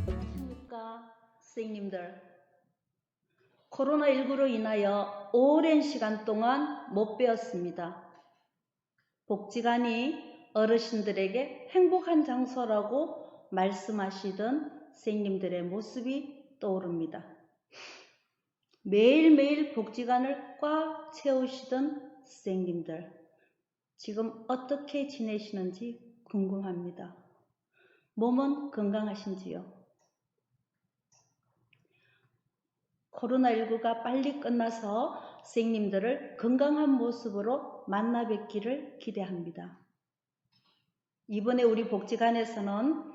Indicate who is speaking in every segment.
Speaker 1: 안녕하십니까, 선생님들. 코로나19로 인하여 오랜 시간 동안 못 배웠습니다. 복지관이 어르신들에게 행복한 장소라고 말씀하시던 선생님들의 모습이 떠오릅니다. 매일매일 복지관을 꽉 채우시던 선생님들, 지금 어떻게 지내시는지 궁금합니다. 몸은 건강하신지요? 코로나19가 빨리 끝나서 선생님들을 건강한 모습으로 만나 뵙기를 기대합니다. 이번에 우리 복지관에서는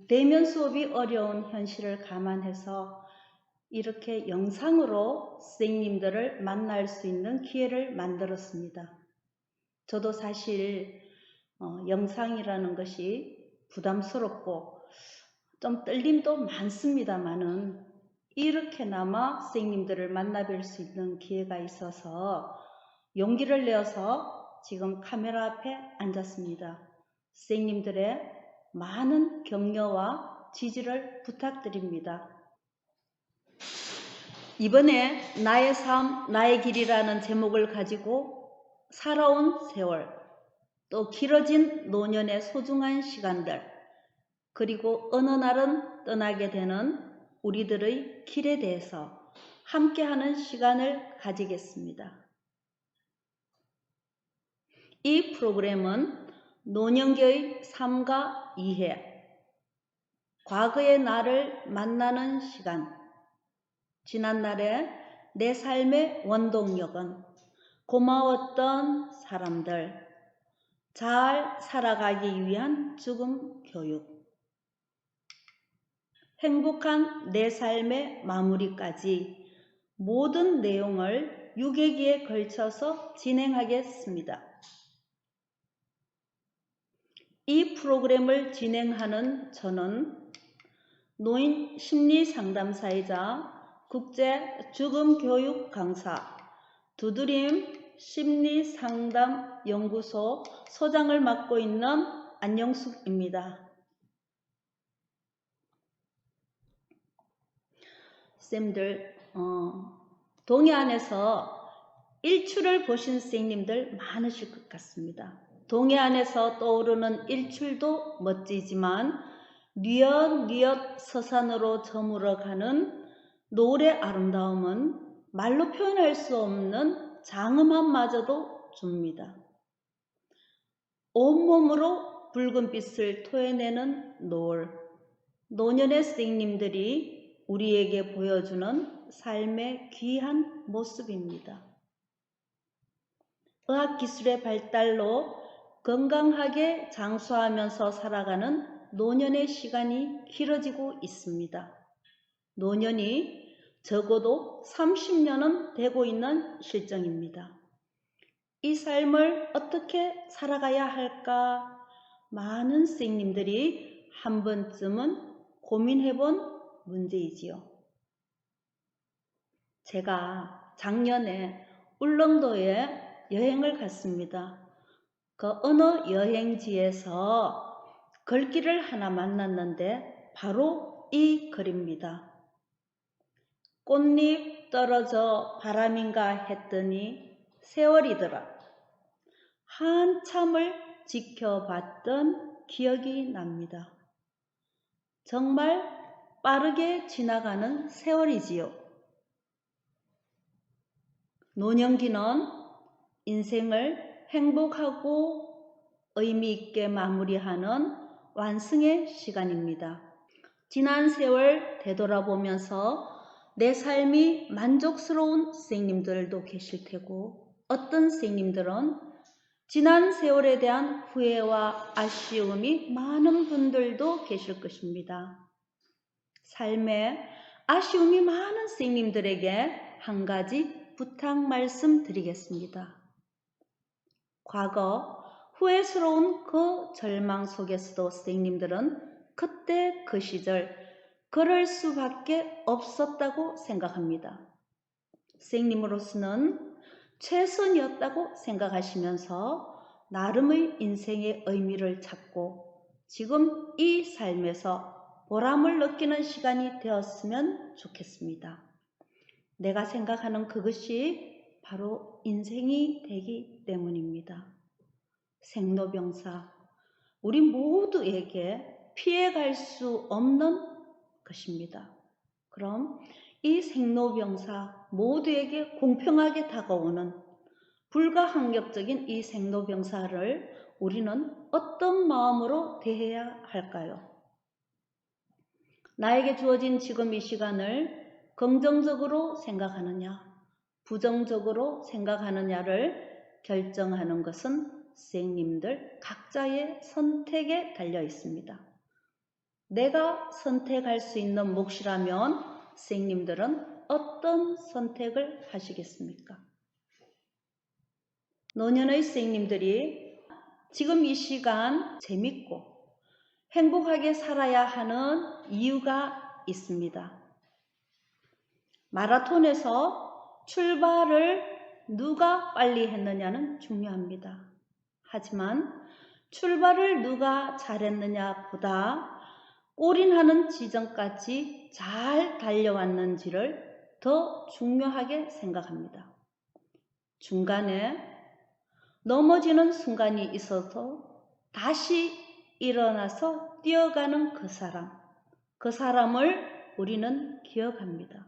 Speaker 1: 대면 수업이 어려운 현실을 감안해서 이렇게 영상으로 선생님들을 만날 수 있는 기회를 만들었습니다. 저도 사실 영상이라는 것이 부담스럽고 좀 떨림도 많습니다만은 이렇게나마 선생님들을 만나 뵐 수 있는 기회가 있어서 용기를 내어서 지금 카메라 앞에 앉았습니다. 선생님들의 많은 격려와 지지를 부탁드립니다. 이번에 나의 삶, 나의 길이라는 제목을 가지고 살아온 세월, 또 길어진 노년의 소중한 시간들, 그리고 어느 날은 떠나게 되는 우리들의 길에 대해서 함께하는 시간을 가지겠습니다. 이 프로그램은 노년기의 삶과 이해, 과거의 나를 만나는 시간, 지난날의 내 삶의 원동력은 고마웠던 사람들, 잘 살아가기 위한 죽음 교육, 행복한 내 삶의 마무리까지 모든 내용을 6회기에 걸쳐서 진행하겠습니다. 이 프로그램을 진행하는 저는 노인 심리상담사이자 국제 죽음 교육 강사, 두드림 심리상담연구소 소장을 맡고 있는 안영숙입니다. 쌤들, 동해안에서 일출을 보신 선생님들 많으실 것 같습니다. 동해안에서 떠오르는 일출도 멋지지만 뉘엿뉘엿 서산으로 저물어가는 노을의 아름다움은 말로 표현할 수 없는 장엄함마저도 줍니다. 온몸으로 붉은빛을 토해내는 노을, 노년의 선생님들이 우리에게 보여주는 삶의 귀한 모습입니다. 의학기술의 발달로 건강하게 장수하면서 살아가는 노년의 시간이 길어지고 있습니다. 노년이 적어도 30년은 되고 있는 실정입니다. 이 삶을 어떻게 살아가야 할까? 많은 선생님들이 한 번쯤은 고민해본 문제이지요. 제가 작년에 울릉도에 여행을 갔습니다. 그 어느 여행지에서 글귀를 하나 만났는데 바로 이 글입니다. 꽃잎 떨어져 바람인가 했더니 세월이더라. 한참을 지켜봤던 기억이 납니다. 정말 빠르게 지나가는 세월이지요. 노년기는 인생을 행복하고 의미 있게 마무리하는 완승의 시간입니다. 지난 세월 되돌아보면서 내 삶이 만족스러운 선생님들도 계실 테고 어떤 선생님들은 지난 세월에 대한 후회와 아쉬움이 많은 분들도 계실 것입니다. 삶에 아쉬움이 많은 선생님들에게 한 가지 부탁 말씀드리겠습니다. 과거 후회스러운 그 절망 속에서도 선생님들은 그때 그 시절 그럴 수밖에 없었다고 생각합니다. 선생님으로서는 최선이었다고 생각하시면서 나름의 인생의 의미를 찾고 지금 이 삶에서 보람을 느끼는 시간이 되었으면 좋겠습니다. 내가 생각하는 그것이 바로 인생이 되기 때문입니다. 생로병사, 우리 모두에게 피해갈 수 없는 것입니다. 그럼 이 생로병사 모두에게 공평하게 다가오는 불가항력적인 이 생로병사를 우리는 어떤 마음으로 대해야 할까요? 나에게 주어진 지금 이 시간을 긍정적으로 생각하느냐, 부정적으로 생각하느냐를 결정하는 것은 선생님들 각자의 선택에 달려 있습니다. 내가 선택할 수 있는 몫이라면 선생님들은 어떤 선택을 하시겠습니까? 노년의 선생님들이 지금 이 시간 재밌고 행복하게 살아야 하는 이유가 있습니다. 마라톤에서 출발을 누가 빨리 했느냐는 중요합니다. 하지만 출발을 누가 잘했느냐 보다 골인하는 지점까지 잘 달려왔는지를 더 중요하게 생각합니다. 중간에 넘어지는 순간이 있어서 다시 일어나서 뛰어가는 그 사람을 우리는 기억합니다.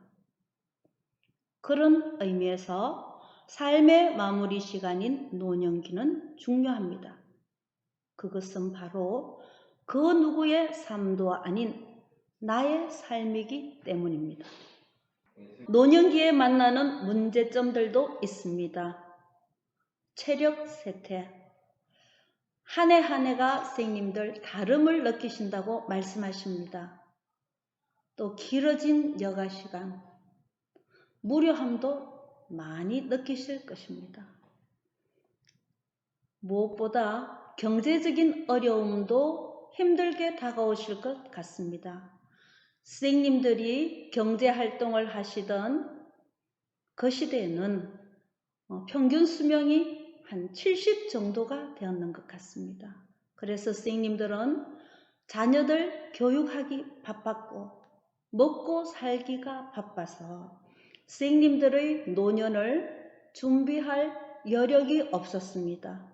Speaker 1: 그런 의미에서 삶의 마무리 시간인 노년기는 중요합니다. 그것은 바로 그 누구의 삶도 아닌 나의 삶이기 때문입니다. 노년기에 만나는 문제점들도 있습니다. 체력 쇠퇴, 한 해 한 해가 선생님들 다름을 느끼신다고 말씀하십니다. 또 길어진 여가 시간, 무료함도 많이 느끼실 것입니다. 무엇보다 경제적인 어려움도 힘들게 다가오실 것 같습니다. 선생님들이 경제활동을 하시던 그 시대에는 평균 수명이 한 70 정도가 되었는 것 같습니다. 그래서 선생님들은 자녀들 교육하기 바빴고 먹고 살기가 바빠서 선생님들의 노년을 준비할 여력이 없었습니다.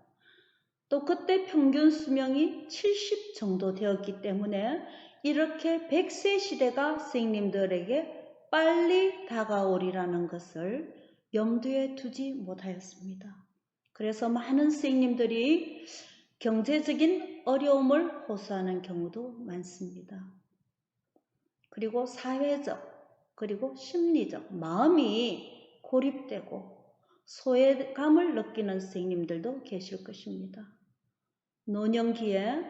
Speaker 1: 또 그때 평균 수명이 70 정도 되었기 때문에 이렇게 100세 시대가 선생님들에게 빨리 다가오리라는 것을 염두에 두지 못하였습니다. 그래서 많은 선생님들이 경제적인 어려움을 호소하는 경우도 많습니다. 그리고 사회적, 그리고 심리적, 마음이 고립되고 소외감을 느끼는 선생님들도 계실 것입니다. 노년기에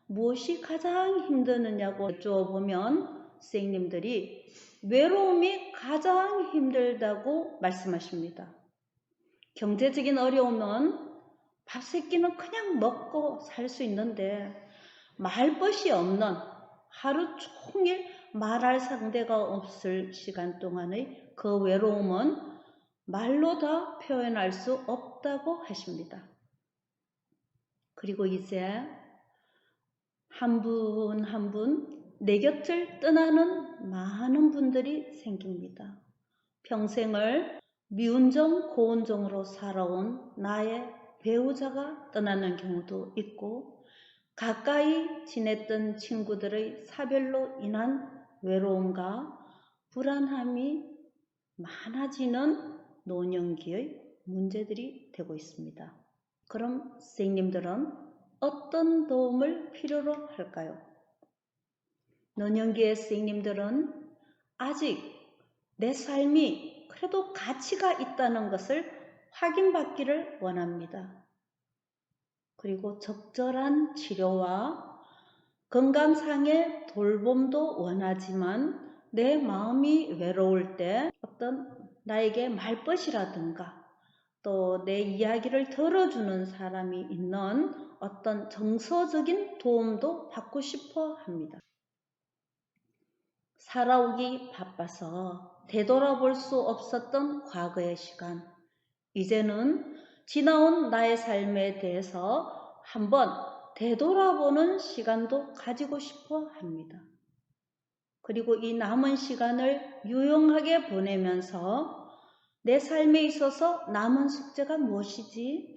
Speaker 1: 무엇이 가장 힘드느냐고 여쭈어보면 선생님들이 외로움이 가장 힘들다고 말씀하십니다. 경제적인 어려움은 밥 세끼는 그냥 먹고 살 수 있는데 말벗이 없는 하루 종일 말할 상대가 없을 시간 동안의 그 외로움은 말로 다 표현할 수 없다고 하십니다. 그리고 이제 한 분 한 분 내 곁을 떠나는 많은 분들이 생깁니다. 평생을 미운정 고운정으로 살아온 나의 배우자가 떠나는 경우도 있고 가까이 지냈던 친구들의 사별로 인한 외로움과 불안함이 많아지는 노년기의 문제들이 되고 있습니다. 그럼 선생님들은 어떤 도움을 필요로 할까요? 노년기의 선생님들은 아직 내 삶이 그래도 가치가 있다는 것을 확인받기를 원합니다. 그리고 적절한 치료와 건강상의 돌봄도 원하지만 내 마음이 외로울 때 어떤 나에게 말벗이라든가 또 내 이야기를 들어주는 사람이 있는 어떤 정서적인 도움도 받고 싶어 합니다. 살아오기 바빠서 되돌아볼 수 없었던 과거의 시간, 이제는 지나온 나의 삶에 대해서 한번 되돌아보는 시간도 가지고 싶어 합니다. 그리고 이 남은 시간을 유용하게 보내면서 내 삶에 있어서 남은 숙제가 무엇이지?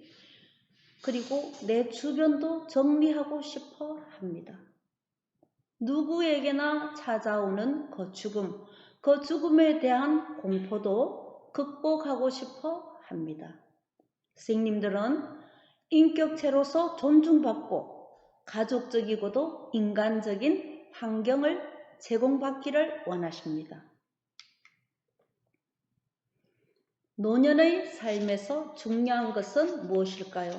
Speaker 1: 그리고 내 주변도 정리하고 싶어 합니다. 누구에게나 찾아오는 그 죽음에 대한 공포도 극복하고 싶어 합니다. 선생님들은 인격체로서 존중받고 가족적이고도 인간적인 환경을 제공받기를 원하십니다. 노년의 삶에서 중요한 것은 무엇일까요?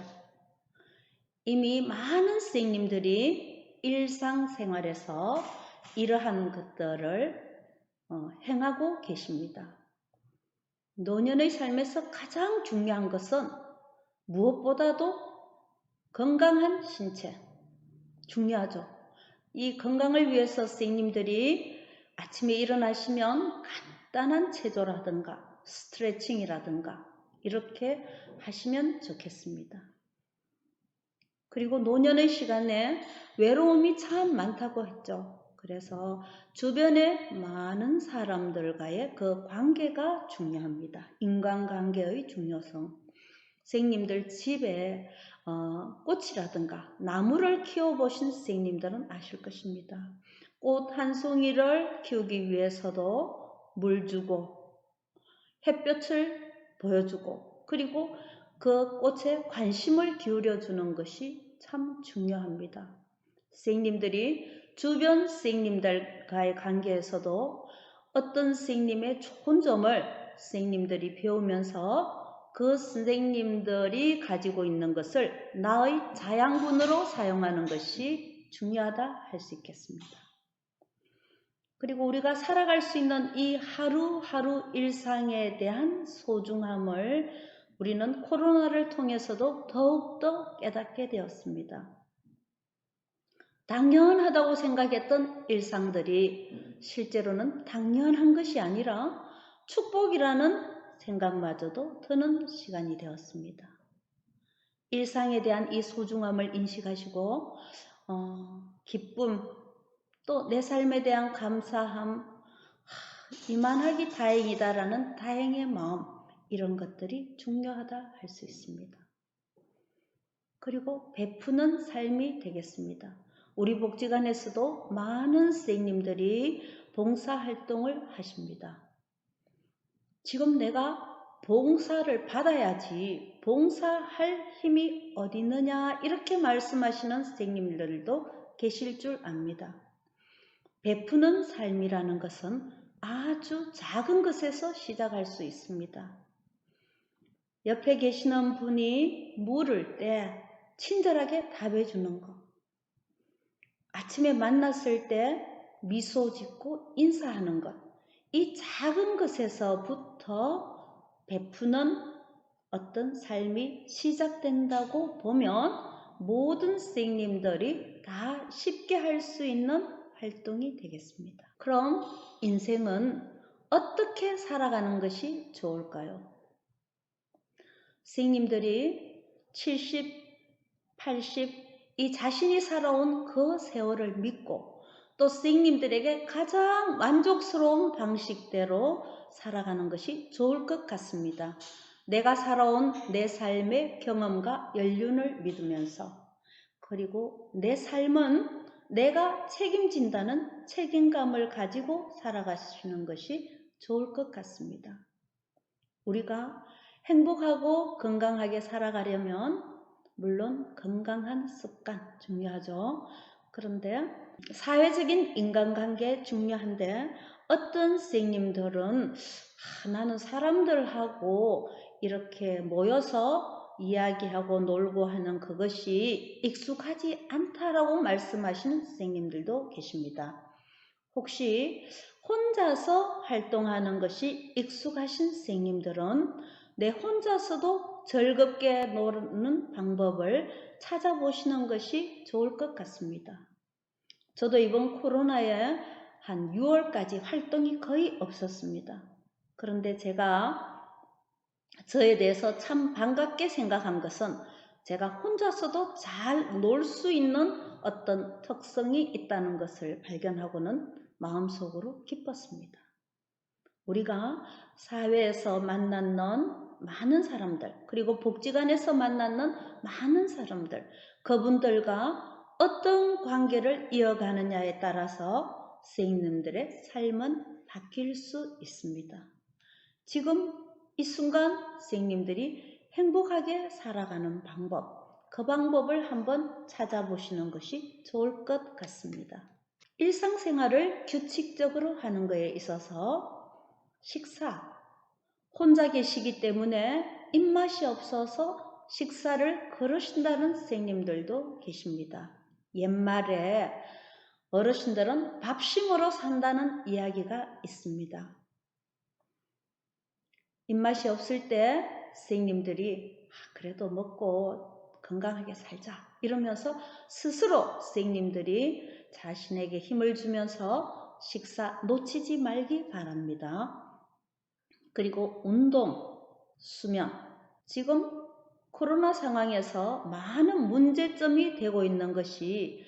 Speaker 1: 이미 많은 선생님들이 일상생활에서 이러한 것들을 행하고 계십니다. 노년의 삶에서 가장 중요한 것은 무엇보다도 건강한 신체, 중요하죠. 이 건강을 위해서 선생님들이 아침에 일어나시면 간단한 체조라든가 스트레칭이라든가 이렇게 하시면 좋겠습니다. 그리고 노년의 시간에 외로움이 참 많다고 했죠. 그래서 주변에 많은 사람들과의 그 관계가 중요합니다. 인간관계의 중요성. 선생님들 집에 꽃이라든가 나무를 키워보신 선생님들은 아실 것입니다. 꽃 한 송이를 키우기 위해서도 물 주고 햇볕을 보여주고 그리고 그 꽃에 관심을 기울여주는 것이 참 중요합니다. 선생님들이 주변 선생님들과의 관계에서도 어떤 선생님의 좋은 점을 선생님들이 배우면서 그 선생님들이 가지고 있는 것을 나의 자양분으로 사용하는 것이 중요하다 할 수 있겠습니다. 그리고 우리가 살아갈 수 있는 이 하루하루 일상에 대한 소중함을 우리는 코로나를 통해서도 더욱더 깨닫게 되었습니다. 당연하다고 생각했던 일상들이 실제로는 당연한 것이 아니라 축복이라는 생각마저도 드는 시간이 되었습니다. 일상에 대한 이 소중함을 인식하시고 기쁨, 또 내 삶에 대한 감사함, 이만하기 다행이다라는 다행의 마음, 이런 것들이 중요하다 할 수 있습니다. 그리고 베푸는 삶이 되겠습니다. 우리 복지관에서도 많은 선생님들이 봉사활동을 하십니다. 지금 내가 봉사를 받아야지 봉사할 힘이 어디 있느냐 이렇게 말씀하시는 선생님들도 계실 줄 압니다. 베푸는 삶이라는 것은 아주 작은 것에서 시작할 수 있습니다. 옆에 계시는 분이 물을 때 친절하게 답해주는 것. 아침에 만났을 때 미소 짓고 인사하는 것. 이 작은 것에서부터 베푸는 어떤 삶이 시작된다고 보면 모든 선생님들이 다 쉽게 할 수 있는 활동이 되겠습니다. 그럼 인생은 어떻게 살아가는 것이 좋을까요? 선생님들이 70, 80, 이 자신이 살아온 그 세월을 믿고 또 선생님들에게 가장 만족스러운 방식대로 살아가는 것이 좋을 것 같습니다. 내가 살아온 내 삶의 경험과 연륜을 믿으면서 그리고 내 삶은 내가 책임진다는 책임감을 가지고 살아가시는 것이 좋을 것 같습니다. 우리가 행복하고 건강하게 살아가려면 물론 건강한 습관 중요하죠. 그런데 사회적인 인간관계 중요한데 어떤 선생님들은 나는 사람들하고 이렇게 모여서 이야기하고 놀고 하는 그것이 익숙하지 않다라고 말씀하시는 선생님들도 계십니다. 혹시 혼자서 활동하는 것이 익숙하신 선생님들은 내 혼자서도 즐겁게 노는 방법을 찾아보시는 것이 좋을 것 같습니다. 저도 이번 코로나에 한 6월까지 활동이 거의 없었습니다. 그런데 제가 저에 대해서 참 반갑게 생각한 것은 제가 혼자서도 잘 놀 수 있는 어떤 특성이 있다는 것을 발견하고는 마음속으로 기뻤습니다. 우리가 사회에서 만나는 많은 사람들, 그리고 복지관에서 만나는 많은 사람들, 그분들과 어떤 관계를 이어가느냐에 따라서 선생님들의 삶은 바뀔 수 있습니다. 지금 이 순간 선생님들이 행복하게 살아가는 방법, 그 방법을 한번 찾아보시는 것이 좋을 것 같습니다. 일상생활을 규칙적으로 하는 것에 있어서 식사, 혼자 계시기 때문에 입맛이 없어서 식사를 거르신다는 선생님들도 계십니다. 옛말에 어르신들은 밥심으로 산다는 이야기가 있습니다. 입맛이 없을 때 선생님들이 그래도 먹고 건강하게 살자 이러면서 스스로 선생님들이 자신에게 힘을 주면서 식사 놓치지 말기 바랍니다. 그리고 운동, 수면, 지금 코로나 상황에서 많은 문제점이 되고 있는 것이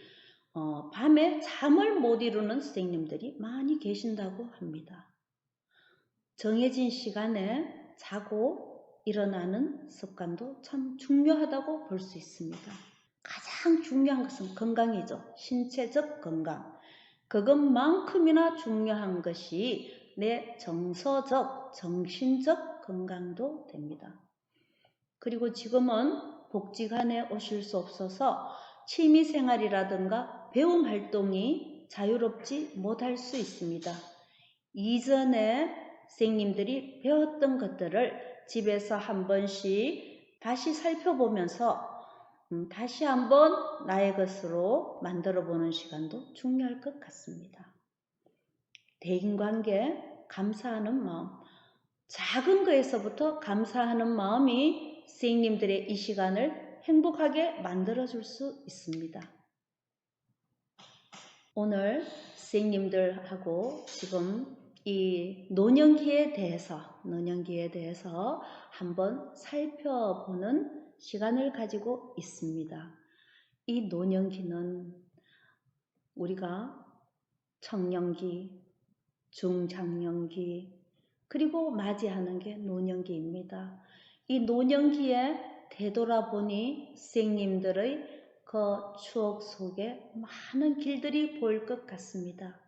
Speaker 1: 밤에 잠을 못 이루는 선생님들이 많이 계신다고 합니다. 정해진 시간에 자고 일어나는 습관도 참 중요하다고 볼 수 있습니다. 가장 중요한 것은 건강이죠. 신체적 건강. 그것만큼이나 중요한 것이 내 정서적, 정신적 건강도 됩니다. 그리고 지금은 복지관에 오실 수 없어서 취미생활이라든가 배움 활동이 자유롭지 못할 수 있습니다. 이전에 선생님들이 배웠던 것들을 집에서 한 번씩 다시 살펴보면서 다시 한번 나의 것으로 만들어 보는 시간도 중요할 것 같습니다. 대인관계, 감사하는 마음, 작은 거에서부터 감사하는 마음이 선생님들의 이 시간을 행복하게 만들어줄 수 있습니다. 오늘 선생님들하고 지금 이 노년기에 대해서 한번 살펴보는 시간을 가지고 있습니다. 이 노년기는 우리가 청년기, 중장년기, 그리고 맞이하는 게 노년기입니다. 이 노년기에 되돌아보니 선생님들의 그 추억 속에 많은 길들이 보일 것 같습니다.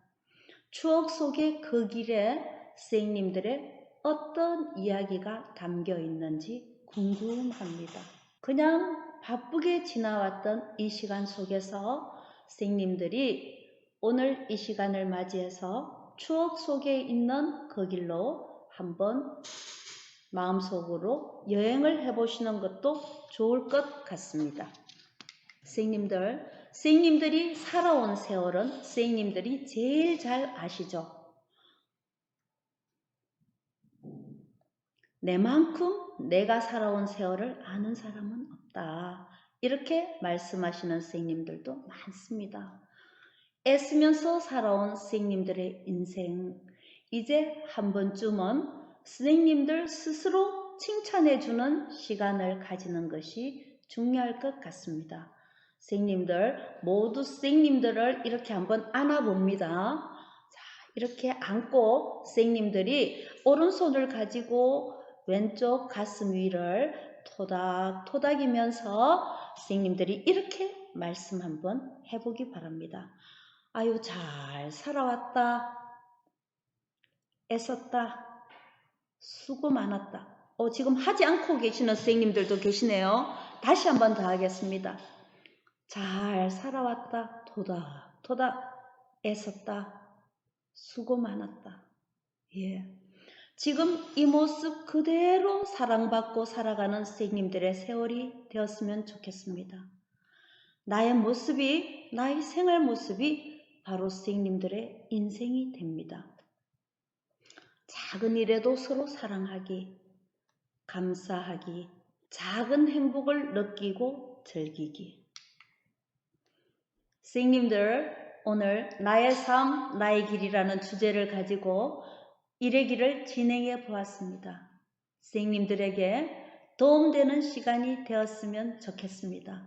Speaker 1: 추억 속의 그 길에 선생님들의 어떤 이야기가 담겨 있는지 궁금합니다. 그냥 바쁘게 지나왔던 이 시간 속에서 선생님들이 오늘 이 시간을 맞이해서 추억 속에 있는 그 길로 한번 마음속으로 여행을 해보시는 것도 좋을 것 같습니다. 선생님들이 살아온 세월은 선생님들이 제일 잘 아시죠? 내만큼 내가 살아온 세월을 아는 사람은 없다. 이렇게 말씀하시는 선생님들도 많습니다. 애쓰면서 살아온 선생님들의 인생, 이제 한 번쯤은 선생님들 스스로 칭찬해주는 시간을 가지는 것이 중요할 것 같습니다. 선생님들, 모두 선생님들을 이렇게 한번 안아봅니다. 자, 이렇게 안고 선생님들이 오른손을 가지고 왼쪽 가슴 위를 토닥토닥이면서 선생님들이 이렇게 말씀 한번 해보기 바랍니다. 아유, 잘 살아왔다. 애썼다. 수고 많았다. 지금 하지 않고 계시는 선생님들도 계시네요. 다시 한번 더 하겠습니다. 잘 살아왔다. 토닥토닥. 애썼다. 수고 많았다. 예. 지금 이 모습 그대로 사랑받고 살아가는 선생님들의 세월이 되었으면 좋겠습니다. 나의 생활 모습이 바로 선생님들의 인생이 됩니다. 작은 일에도 서로 사랑하기, 감사하기, 작은 행복을 느끼고 즐기기. 선생님들, 오늘 나의 삶, 나의 길이라는 주제를 가지고 일의 길을 진행해 보았습니다. 선생님들에게 도움되는 시간이 되었으면 좋겠습니다.